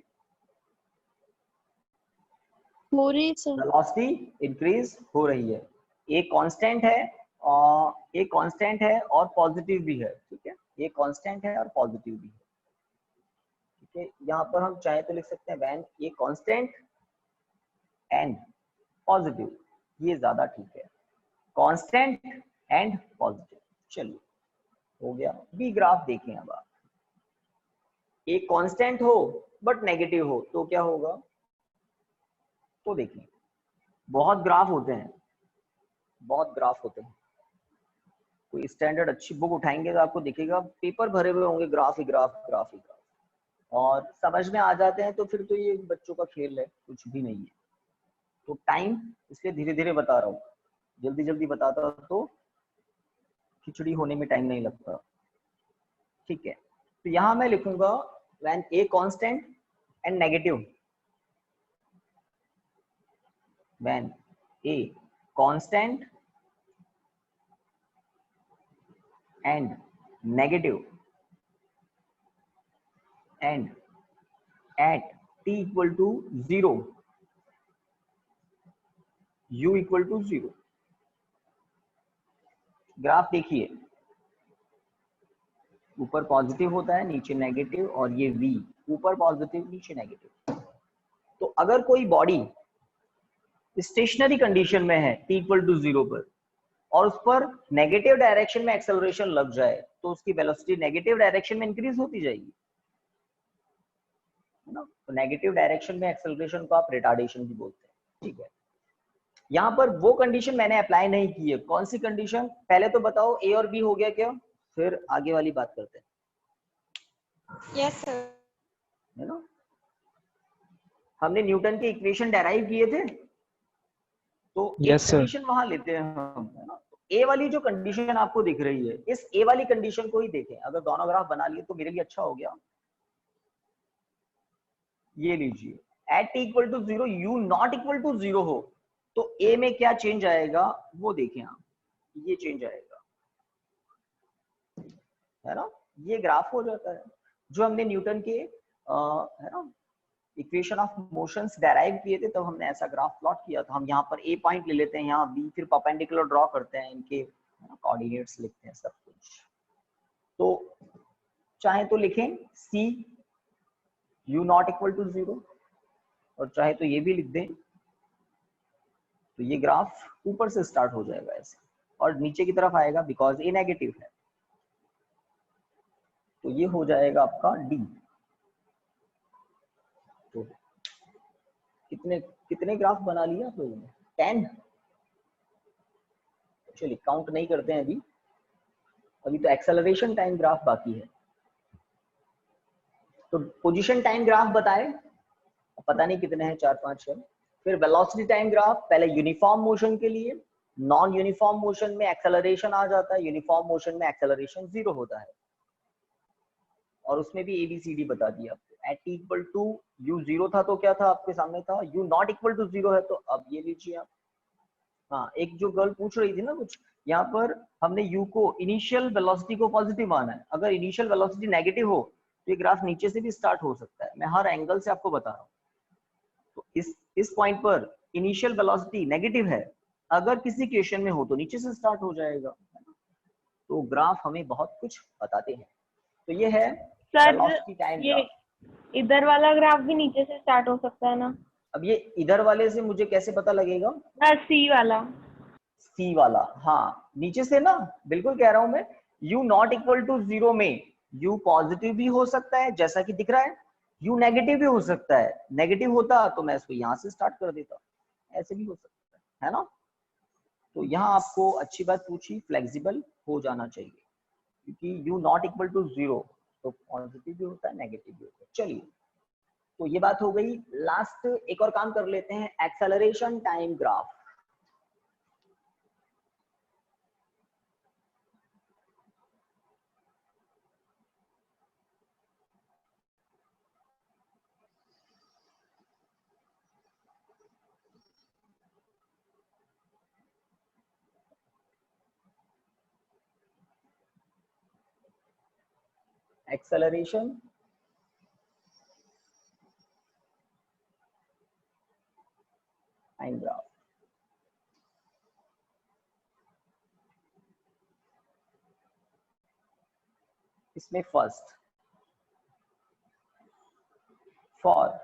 Speaker 4: हो रही सर।
Speaker 1: वेलोसिटी इंक्रीज हो रही है, एक कांस्टेंट है और एक कांस्टेंट है और पॉजिटिव भी है, ठीक है, ये कांस्टेंट है और पॉजिटिव भी है, ठीक है। यहाँ पर हम चाहे तो लिख सकते हैं when a constant and positive, ये ज्यादा ठीक है, कांस्टेंट एंड पॉजिटिव। चलिए हो गया। बी ग्राफ देखें अब आप, एक कांस्टेंट हो बट नेगेटिव हो तो क्या होगा, तो देखिए बहुत ग्राफ होते हैं, बहुत ग्राफ होते हैं, कोई स्टैंडर्ड अच्छी बुक उठाएंगे तो आपको दिखेगा पेपर भरे हुए होंगे ग्राफ ही ग्राफ, ग्राफ ही ग्राफ, और समझ में आ जाते हैं तो फिर तो ये बच्चों का खेल है, कुछ भी नहीं है। तो टाइम इसलिए धीरे धीरे बता रहा हूँ, जल्दी जल्दी बताता तो खिचड़ी होने में टाइम नहीं लगता, ठीक है। तो यहाँ मैं लिखूंगा when a constant and negative, when a constant and negative and at t equal to 0, u equal to 0। Graph देखिए, ऊपर पॉजिटिव होता है नीचे नेगेटिव, और ये v, ऊपर पॉजिटिव नीचे नेगेटिव। तो अगर कोई बॉडी स्टेशनरी कंडीशन में है t इक्वल टू 0 पर, और उस पर नेगेटिव डायरेक्शन में एक्सेलरेशन लग जाए तो उसकी वेलोसिटी नेगेटिव डायरेक्शन में इंक्रीज होती जाएगी, है ना। तो नेगेटिव डायरेक्शन में एक्सेलरेशन को आप रिटार्डेशन भी बोलते हैं, ठीक है। यहाँ पर वो कंडीशन मैंने अप्लाई नहीं की है, कौन सी कंडीशन, पहले तो बताओ ए और बी हो गया क्या, फिर आगे वाली बात करते हैं।
Speaker 2: Yes sir.
Speaker 1: है ना, हमने न्यूटन के इक्वेशन डेराइव किए थे, तो एक कंडीशन वहां लेते हैं हम, है ना। ए वाली जो कंडीशन आपको दिख रही है, इस ए वाली कंडीशन को ही देखें, अगर दोनों ग्राफ बना लिए तो मेरे लिए अच्छा हो गया। ये लीजिए at t equal to 0 u not equal to 0 हो तो ए में क्या चेंज आएगा वो देखें आप, ये चेंज आएगा, है ना। ये ग्राफ हो जाता है जो हमने न्यूटन के है ना इक्वेशन ऑफ मोशंस डेराइव किए थे, तब हमने ऐसा ग्राफ प्लॉट किया था। हम यहाँ पर ए पॉइंट ले लेते हैं, यहाँ बी, फिर परपेंडिकुलर ड्रॉ करते हैं, इनके कोऑर्डिनेट्स लिखते हैं सब कुछ। तो चाहे तो लिखें सी यू नॉट इक्वल टू 0, और चाहे तो ये भी लिख दें, तो ये ग्राफ ऊपर से स्टार्ट हो जाएगा ऐसे और नीचे की तरफ आएगा बिकॉज ए नेगेटिव है, तो ये हो जाएगा आपका डी। तो कितने कितने ग्राफ बना लिए आप लोगों ने, 10। चलिए काउंट नहीं करते हैं अभी, अभी तो एक्सेलरेशन टाइम ग्राफ बाकी है। तो पोजीशन टाइम ग्राफ बताए, पता नहीं कितने हैं, 4-5 है। फिर वेलोसिटी टाइम ग्राफ, पहले यूनिफॉर्म मोशन के लिए, नॉन यूनिफॉर्म मोशन में एक्सेलरेशन आ जाता है, यूनिफॉर्म मोशन में एक्सेलरेशन 0 होता है, और उसमें भी ABCD बता दिया आपको। At t equal to u 0 था तो क्या था आपके सामने था, यू नॉट इक्वल टू 0 है, तो अब ये लीजिए आप। हाँ, एक जो गर्ल पूछ रही थी ना कुछ, यहाँ पर हमने u को इनिशियल वेलोसिटी को पॉजिटिव माना है, अगर इनिशियल वेलोसिटी नेगेटिव हो तो ये ग्राफ नीचे से भी स्टार्ट हो सकता है, मैं हर एंगल से आपको बता रहा हूँ। तो इस पॉइंट पर इनिशियल वेलोसिटी नेगेटिव है, अगर किसी क्वेश्चन में हो तो नीचे से स्टार्ट हो जाएगा, है ना? तो ग्राफ हमें बहुत कुछ बताते हैं। तो ये है
Speaker 2: सर
Speaker 1: वेलोसिटी टाइम
Speaker 2: ये
Speaker 1: ग्राफ।
Speaker 2: इधर वाला ग्राफ भी नीचे से स्टार्ट हो सकता है ना?
Speaker 1: अब ये इधर वाले से मुझे कैसे पता लगेगा,
Speaker 2: सी वाला।
Speaker 1: सी वाला, हाँ नीचे से ना, बिल्कुल कह रहा हूं मैं। u नॉट इक्वल टू 0 में u पॉजिटिव भी हो सकता है जैसा कि दिख रहा है, u नेगेटिव भी हो सकता है, नेगेटिव होता तो मैं इसको यहाँ से स्टार्ट कर देता, ऐसे भी हो सकता है ना। तो यहाँ आपको अच्छी बात पूछी, फ्लेक्सिबल हो जाना चाहिए, क्योंकि u नॉट इक्वल टू 0 तो पॉजिटिव भी होता है नेगेटिव भी होता है। चलिए, तो ये बात हो गई। लास्ट एक और काम कर लेते हैं, acceleration time graph. Acceleration time graph. इसमें first for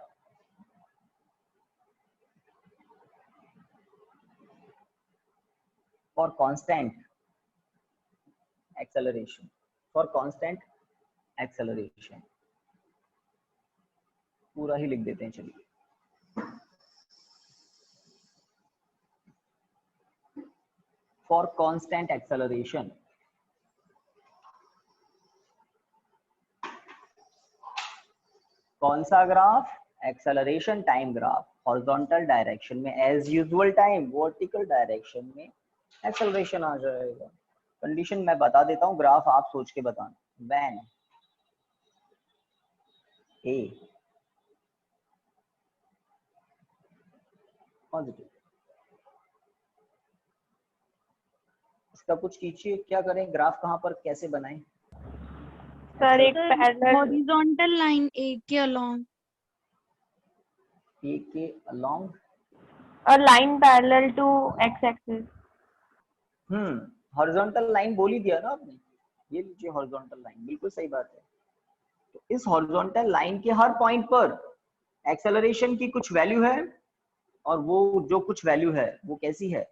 Speaker 1: constant acceleration, for constant acceleration पूरा ही लिख देते हैं। चलिए फॉर कांस्टेंट एक्सेलरेशन कौन सा graph? Acceleration time graph. Horizontal direction में as usual time, vertical direction में एक्सेलरेशन आ जाएगा। कंडीशन मैं बता देता हूं, ग्राफ आप सोच के बताना। व्हेन ए पॉजिटिव, इसका कुछ कीजिए, क्या करें, ग्राफ कहां पर कैसे बनाएं?
Speaker 2: सर एक पैरेलल
Speaker 4: हॉरिजॉन्टल लाइन ए के अलोंग,
Speaker 1: ए के अलोंग,
Speaker 2: और line parallel to x axis.
Speaker 1: Horizontal line बोल ही दिया ना आपने, ये लीजिए हॉरिजॉन्टल लाइन, बिल्कुल सही बात है। तो इस हॉरिजॉन्टल लाइन के हर पॉइंट पर एक्सेलरेशन की कुछ वैल्यू है, और वो जो कुछ वैल्यू है वो कैसी है?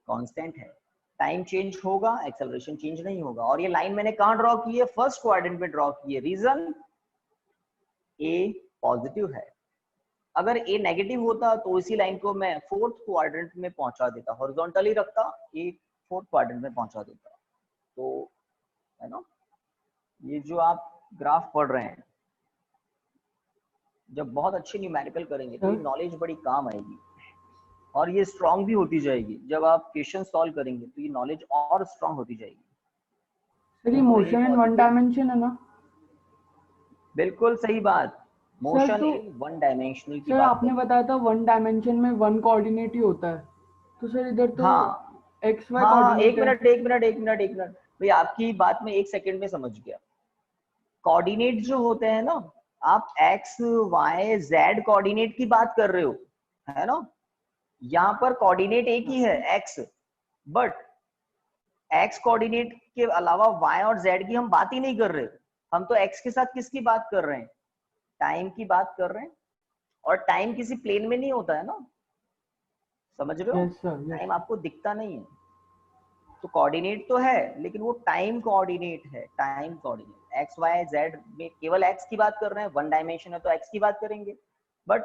Speaker 1: कांस्टेंट है। टाइम चेंज होगा, एक्सेलरेशन चेंज नहीं होगा। और ये लाइन मैंने कहां ड्रॉ की है? फर्स्ट क्वाड्रेंट में ड्रॉ की है। रीजन ए पॉजिटिव है। अगर ए नेगेटिव होता तो इसी लाइन को मैं फोर्थ क्वाड्रेंट में पहुंचा देता, हॉरिजॉन्टली रखता, ए फोर्थ क्वाड्रेंट में पहुंचा देता। तो है ना, ये जो आप ग्राफ पढ़ रहे हैं, जब बहुत अच्छे न्यूमेरिकल करेंगे तो ये नॉलेज बड़ी काम आएगी, और ये स्ट्रांग भी होती जाएगी। जब आप क्वेश्चन सॉल्व करेंगे तो ये नॉलेज और स्ट्रांग होती जाएगी।
Speaker 5: सर ये मोशन इन वन डायमेंशन है ना?
Speaker 1: बिल्कुल सही बात, मोशन
Speaker 5: तो
Speaker 1: इन वन डायमेंशनल की
Speaker 5: सर
Speaker 1: बात
Speaker 5: आपने बताया था वन डायमेंशन में वन कोऑर्डिनेट ही होता है, तो सर इधर तो
Speaker 1: हाँ
Speaker 5: एक्स वाई
Speaker 1: हाँ,
Speaker 5: कोऑर्डिनेट
Speaker 1: एक मिनट भाई, आपकी बात में एक सेकंड में समझ गया। कोऑर्डिनेट जो होते हैं ना, आप एक्स वाई जेड कोऑर्डिनेट की बात कर रहे हो, है ना? यहाँ पर कोऑर्डिनेट एक ही है, एक्स, बट एक्स कोऑर्डिनेट के अलावा वाई और जेड की हम बात ही नहीं कर रहे। हम तो एक्स के साथ किसकी बात कर रहे हैं? टाइम की बात कर रहे हैं, और टाइम किसी प्लेन में नहीं होता है ना, समझ रहे हो?
Speaker 5: यस सर,
Speaker 1: टाइम आपको दिखता नहीं है, तो कोऑर्डिनेट तो है लेकिन वो टाइम कोऑर्डिनेट है। Time coordinate x y z में केवल एक्स की बात कर रहे हैं, वन डायमेंशन है तो एक्स की बात करेंगे, बट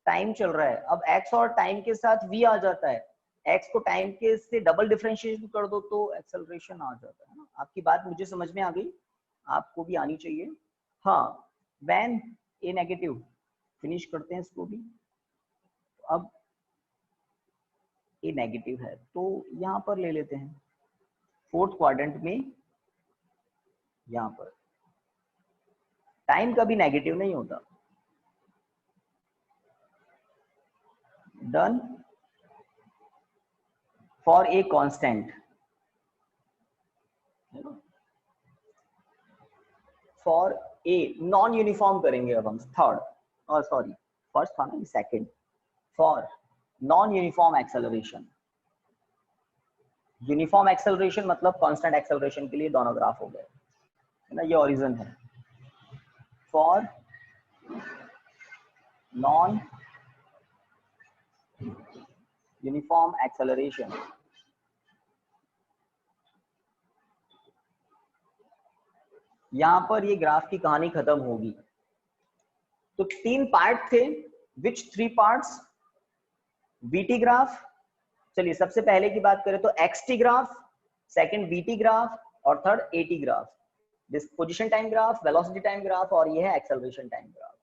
Speaker 1: टाइम चल रहा है। अब एक्स और टाइम के साथ वी आ जाता है, एक्स को टाइम के से डबल डिफरेंशिएशन कर दो तो एक्सेलरेशन आ जाता है ना। आपकी बात मुझे समझ में आ गई, आपको भी आनी चाहिए। हाँ, व्हेन ए नेगेटिव, फिनिश करते हैं इसको भी। अब ए नेगेटिव है तो यहाँ पर ले लेते हैं फोर्थ क्वाड्रेंट में, यहाँ पर टाइम कभी नेगेटिव नहीं होता। Done for a constant, for a non uniform करेंगे अब हम थर्ड, और सॉरी फर्स्ट था ना, second. For non uniform acceleration, uniform acceleration मतलब कांस्टेंट एक्सेलरेशन के लिए दोनों ग्राफ हो गए, है ना, ये ओरिजिन है। फॉर नॉन यूनिफॉर्म एक्सेलरेशन, यहां पर ये ग्राफ की कहानी खत्म होगी। तो तीन पार्ट थे, which three parts? VT graph, चलिए सबसे पहले की बात करें तो XT graph, second VT graph, और third AT graph. This position time graph, velocity time graph, और ये है एक्सेलरेशन टाइम ग्राफ।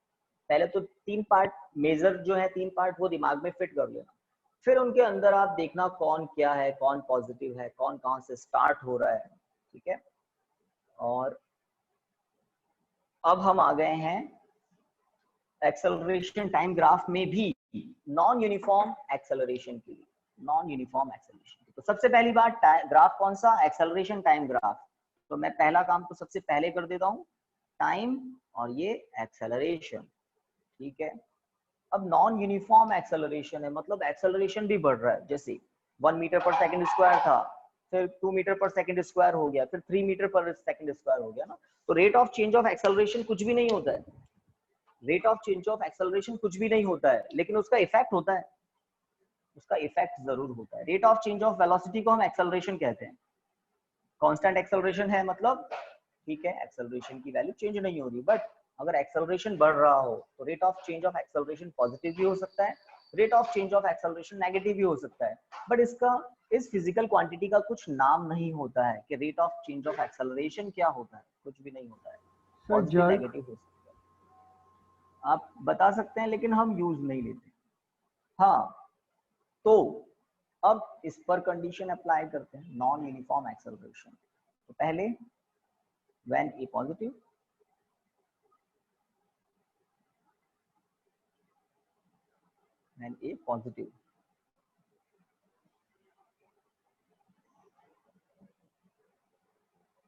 Speaker 1: पहले तो तीन पार्ट मेजर जो है, तीन पार्ट वो दिमाग में फिट कर लेना, फिर उनके अंदर आप देखना कौन क्या है, कौन पॉजिटिव है, कौन कहां से स्टार्ट हो रहा है, ठीक है। और अब हम आ गए हैं एक्सेलरेशन टाइम ग्राफ में भी नॉन यूनिफॉर्म एक्सेलरेशन के लिए, नॉन यूनिफॉर्म एक्सेलरेशन। तो सबसे पहली बात, ग्राफ कौन सा? Acceleration time graph. तो मैं पहला काम तो सबसे पहले कर देता हूं, टाइम और ये एक्सेलरेशन, ठीक है। अब नॉन यूनिफॉर्म एक्सेलरेशन है, मतलब एक्सेलरेशन भी बढ़ रहा है, जैसे 1 मीटर पर सेकंड स्क्वायर था, फिर 2 मीटर पर सेकंड स्क्वायर हो गया, फिर 3 मीटर पर सेकंड स्क्वायर हो गया ना। तो rate of change of acceleration कुछ भी नहीं होता है, rate of change of acceleration कुछ भी नहीं होता है, लेकिन उसका इफेक्ट होता है, उसका इफेक्ट जरूर होता है। Rate of change of velocity को हम एक्सेलरेशन कहते हैं। कांस्टेंट एक्सेलरेशन है, मतलब ठीक है एक्सेलरेशन की वैल्यू चेंज नहीं हो रही, बट अगर एक्सेलरेशन बढ़ रहा हो तो rate of change of acceleration positive भी हो सकता है, rate of change of acceleration negative भी हो सकता है। बट इसका इस फिजिकल क्वांटिटी का कुछ नाम नहीं होता है कि rate of change of acceleration क्या होता है, कुछ भी नहीं होता है,
Speaker 5: सर
Speaker 1: पॉजिटिव
Speaker 5: जर्क
Speaker 1: नेगेटिव हो सकता है। आप बता सकते हैं लेकिन हम यूज नहीं लेते। हाँ, तो अब इस पर कंडीशन अप्लाई करते हैं, नॉन यूनिफॉर्म एक्सेलरेशन। तो पहले when a positive, when a positive,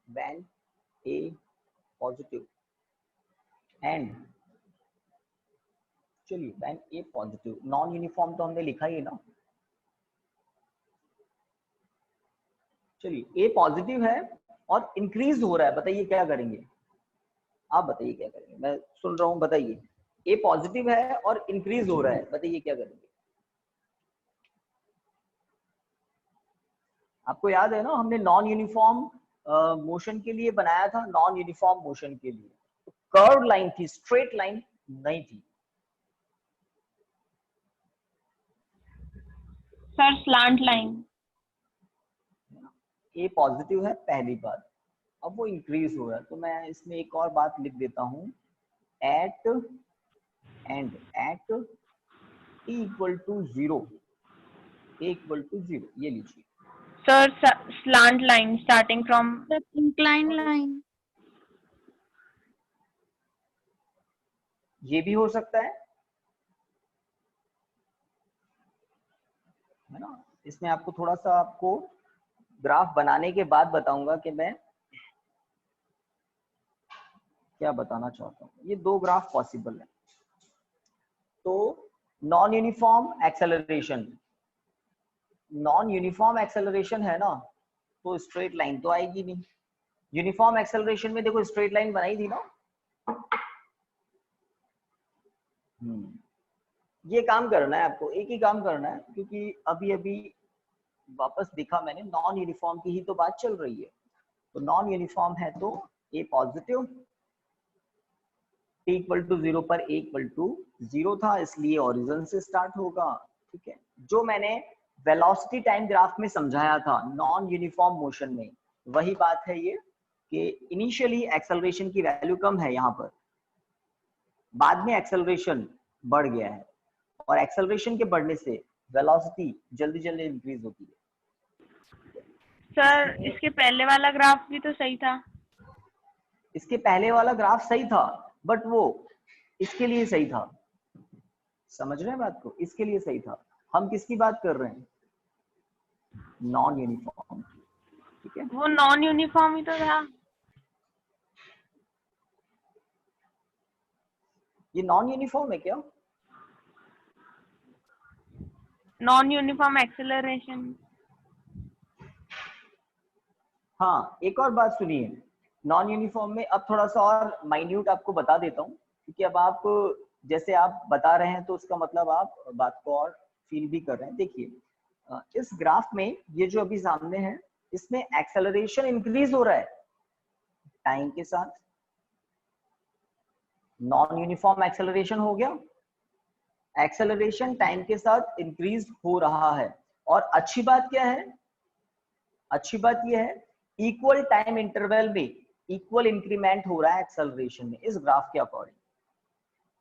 Speaker 1: when a positive and, चलिए when a positive, non uniform तो हमने लिखा ही है ना, चलिए ए पॉजिटिव है और इंक्रीज हो रहा है, बताइए क्या करेंगे, आप बताइए क्या करेंगे, मैं सुन रहा हूं, बताइए। ए पॉजिटिव है और इंक्रीज हो रहा है, बताइए क्या करेंगे। आपको याद है ना, हमने नॉन यूनिफॉर्म मोशन के लिए बनाया था, नॉन यूनिफॉर्म मोशन के लिए कर्व लाइन थी, स्ट्रेट लाइन नहीं थी।
Speaker 2: Sir slant line.
Speaker 1: A positive है पहली बात, अब वो इंक्रीज हो रहा है, तो मैं इसमें एक और बात लिख देता हूं, at and at t equal to 0, a equal to 0, ये लीजिए।
Speaker 2: Sir slant line starting from
Speaker 4: incline line.
Speaker 1: ये भी हो सकता है ना। इसमें आपको थोड़ा सा, आपको ग्राफ बनाने के बाद बताऊंगा कि मैं क्या बताना चाहता हूँ। ये दो ग्राफ पॉसिबल है। तो non uniform acceleration, non uniform acceleration है ना, तो स्ट्रेट लाइन तो आएगी नहीं। यूनिफॉर्म एक्सेलरेशन में देखो स्ट्रेट लाइन बनाई थी ना। ये काम करना है आपको, एक ही काम करना है, क्योंकि अभी अभी वापस देखा मैंने, नॉन यूनिफॉर्म की ही तो बात चल रही है। तो नॉन यूनिफॉर्म है तो ए पॉजिटिव, टी इक्वल टू 0 पर ए इक्वल टू 0 था, इसलिए ओरिजिन से स्टार्ट होगा। ठीक है, जो मैंने वेलोसिटी टाइम ग्राफ में समझाया था नॉन यूनिफॉर्म मोशन में, वही बात है ये कि इनिशियली एक्सेलरेशन की वैल्यू कम है यहाँ पर, बाद में एक्सेलरेशन बढ़ गया है, और एक्सेलरेशन के बढ़ने से वेलोसिटी जल्दी जल्दी इंक्रीज होती है।
Speaker 2: सर इसके पहले वाला ग्राफ भी तो सही था।
Speaker 1: इसके पहले वाला ग्राफ सही था, बट वो इसके लिए सही था, समझ रहे हैं बात को, इसके लिए सही था। हम किसकी बात कर रहे हैं, नॉन यूनिफॉर्म। ठीक है,
Speaker 2: वो नॉन यूनिफॉर्म ही तो था।
Speaker 1: ये नॉन यूनिफॉर्म है क्या,
Speaker 2: नॉन यूनिफॉर्म एक्सेलरेशन।
Speaker 1: हाँ एक और बात सुनिए, नॉन यूनिफॉर्म में अब थोड़ा सा और माइन्यूट आपको बता देता हूँ, क्योंकि अब आप जैसे आप बता रहे हैं तो उसका मतलब आप बात को और फील भी कर रहे हैं। देखिए इस ग्राफ में ये जो अभी सामने है, इसमें एक्सेलरेशन इंक्रीज हो रहा है टाइम के साथ, नॉन यूनिफॉर्म एक्सेलरेशन हो गया, एक्सेलरेशन टाइम के साथ इंक्रीज हो रहा है। और अच्छी बात क्या है, अच्छी बात यह है इक्वल टाइम इंटरवल में इक्वल इंक्रीमेंट हो रहा है एक्सेलरेशन में, इस ग्राफ के अकॉर्डिंग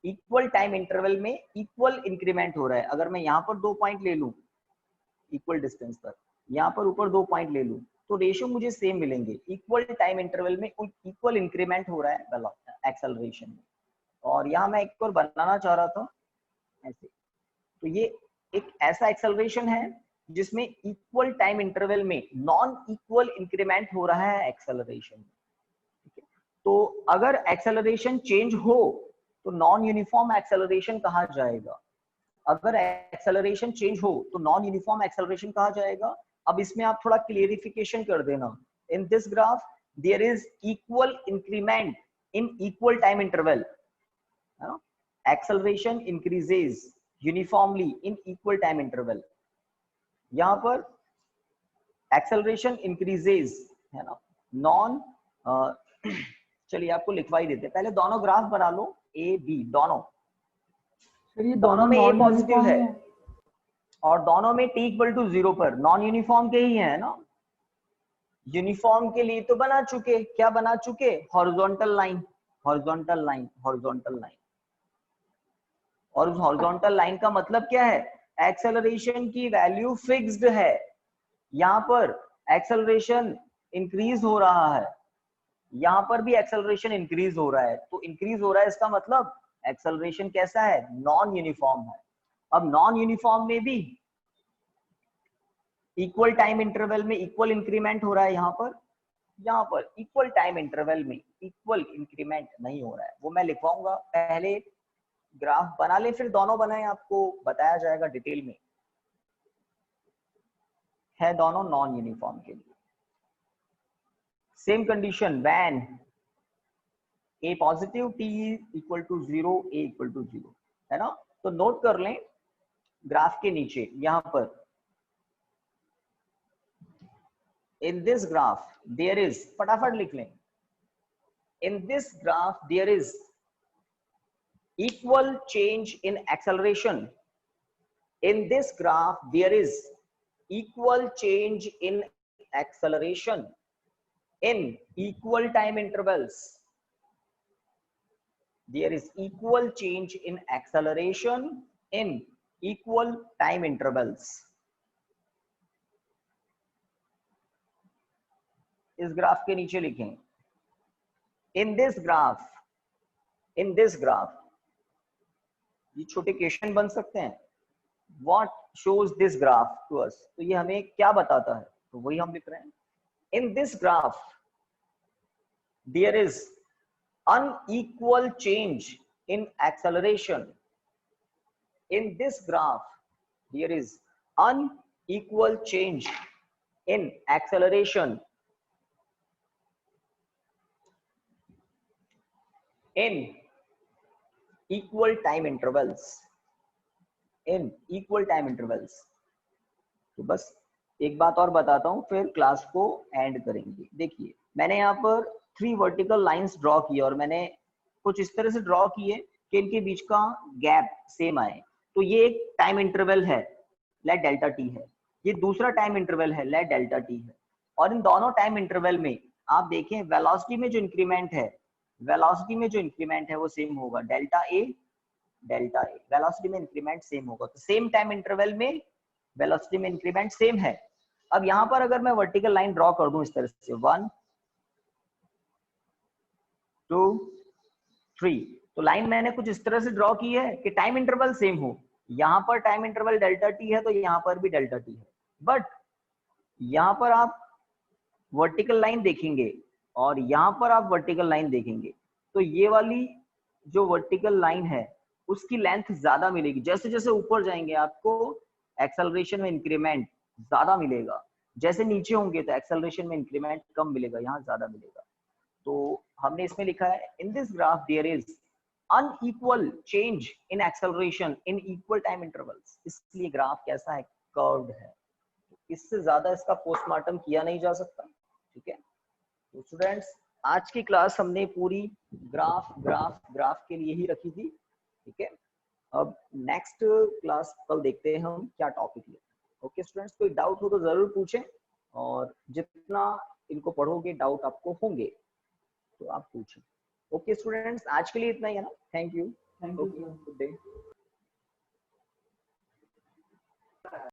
Speaker 1: इक्वल टाइम इंटरवल में इक्वल इंक्रीमेंट हो रहा है। अगर मैं यहाँ पर 2 पॉइंट ले लूं इक्वल डिस्टेंस पर, यहाँ पर ऊपर 2 पॉइंट ले लूं, तो रेशियो मुझे सेम मिलेंगे, इक्वल टाइम इंटरवल में इक्वल इंक्रीमेंट हो रहा है एक्सेलरेशन में। और यहाँ मैं एक और बनाना चाह रहा था ऐसे, तो ये एक ऐसा एक्सेलरेशन है जिसमें इक्वल टाइम इंटरवल में नॉन इक्वल इंक्रीमेंट हो रहा है एक्सेलरेशन में। तो अगर एक्सेलरेशन चेंज हो तो नॉन यूनिफॉर्म एक्सेलरेशन कहा जाएगा, अगर एक्सेलरेशन चेंज हो तो नॉन यूनिफॉर्म एक्सेलरेशन कहा जाएगा। अब इसमें आप थोड़ा क्लियरिफिकेशन कर देना। In this graph there is equal increment in equal time interval, है ना। Acceleration increases uniformly in equal time interval. यहाँ पर एक्सेलरेशन इंक्रीजेज, है ना, नॉन चलिए आपको लिखवा ही देते हैं, पहले दोनों ग्राफ बना लो ए बी दोनों।
Speaker 5: सर ये
Speaker 1: दोनों
Speaker 5: दोनों
Speaker 1: में ए
Speaker 5: नॉन
Speaker 1: पॉजिटिव
Speaker 5: यूनिफॉर्म
Speaker 1: है
Speaker 5: है।
Speaker 1: और दोनों में t इक्वल टू 0 पर नॉन यूनिफॉर्म के ही है ना। यूनिफॉर्म के लिए तो बना चुके, क्या बना चुके, horizontal line, horizontal line, horizontal line. और उस हॉरिजॉन्टल लाइन का मतलब क्या है, एक्सेलरेशन की वैल्यू फिक्स्ड है। यहाँ पर एक्सेलरेशन इंक्रीज हो रहा है, यहाँ पर भी एक्सेलरेशन इंक्रीज हो रहा है। तो इंक्रीज हो रहा है इसका मतलब एक्सेलरेशन कैसा है, नॉन यूनिफॉर्म है। अब नॉन यूनिफॉर्म में भी इक्वल टाइम इंटरवल में इक्वल इंक्रीमेंट हो रहा है, यहाँ पर इक्वल टाइम इंटरवल में इक्वल इंक्रीमेंट नहीं हो रहा है। वो मैं लिखवाऊंगा, पहले ग्राफ बना ले फिर दोनों बनाए, आपको बताया जाएगा डिटेल में। है दोनों नॉन यूनिफॉर्म के लिए। Same condition when a positive t equal to 0 a equal to 0, है ना। तो नोट कर लें ग्राफ के नीचे, यहां पर in this graph there is, फटाफट लिख लें, in this graph there is equal change in acceleration. In this graph there is equal change in acceleration in equal time intervals. There is equal change in acceleration in equal time intervals. इस ग्राफ के नीचे लिखें, in this graph ये छोटे क्वेश्चन बन सकते हैं। What shows this graph to us? तो ये हमें क्या बताता है, तो वही हम लिख रहे हैं। In this graph there is unequal change in acceleration. In this graph there is unequal change in acceleration in equal time intervals. In equal time intervals. तो बस एक बात और बताता हूं, फिर क्लास को एंड करेंगे। देखिए मैंने यहाँ पर 3 वर्टिकल लाइंस ड्रॉ की और मैंने कुछ इस तरह से ड्रॉ किए कि इनके बीच का गैप सेम आए। तो ये एक टाइम इंटरवल है, लेट डेल्टा टी है, ये दूसरा टाइम इंटरवल है, लेट डेल्टा टी है। और इन दोनों टाइम इंटरवल में आप देखें वेलोसिटी में जो इंक्रीमेंट है, वेलोसिटी में जो इंक्रीमेंट है वो सेम होगा, डेल्टा ए वेलोसिटी में इंक्रीमेंट सेम होगा। तो सेम टाइम इंटरवल में वेलोसिटी में इंक्रीमेंट सेम है। अब यहां पर अगर मैं वर्टिकल लाइन ड्रॉ कर दूं इस तरह से 1 2 3, तो लाइन मैंने कुछ इस तरह से ड्रॉ की है कि टाइम इंटरवल सेम हो। यहां पर टाइम इंटरवल डेल्टा टी है तो यहां पर भी डेल्टा टी है। बट यहां पर आप वर्टिकल लाइन देखेंगे और यहां पर आप वर्टिकल लाइन देखेंगे तो ये वाली जो वर्टिकल लाइन है उसकी लेंथ ज्यादा मिलेगी। जैसे जैसे ऊपर जाएंगे आपको एक्सेलरेशन में इंक्रीमेंट ज्यादा मिलेगा, जैसे नीचे होंगे तो एक्सेलरेशन में इंक्रीमेंट कम मिलेगा, यहाँ ज्यादा मिलेगा। तो हमने इसमें लिखा है in this graph there is unequal change in acceleration in equal time intervals. इसलिए ग्राफ कैसा है, कर्व्ड है। इससे ज्यादा इसका पोस्टमार्टम किया नहीं जा सकता। ठीक है, तो स्टूडेंट्स आज की क्लास हमने पूरी ग्राफ के लिए ही रखी थी। ठीक है, अब नेक्स्ट क्लास कल देखते हैं हम क्या टॉपिक लेते हैं। ओके स्टूडेंट्स, कोई डाउट हो तो जरूर पूछें और जितना इनको पढ़ोगे डाउट आपको होंगे तो आप पूछें। ओके स्टूडेंट्स, आज के लिए इतना ही है ना। Thank you,
Speaker 5: thank you.
Speaker 1: Good day.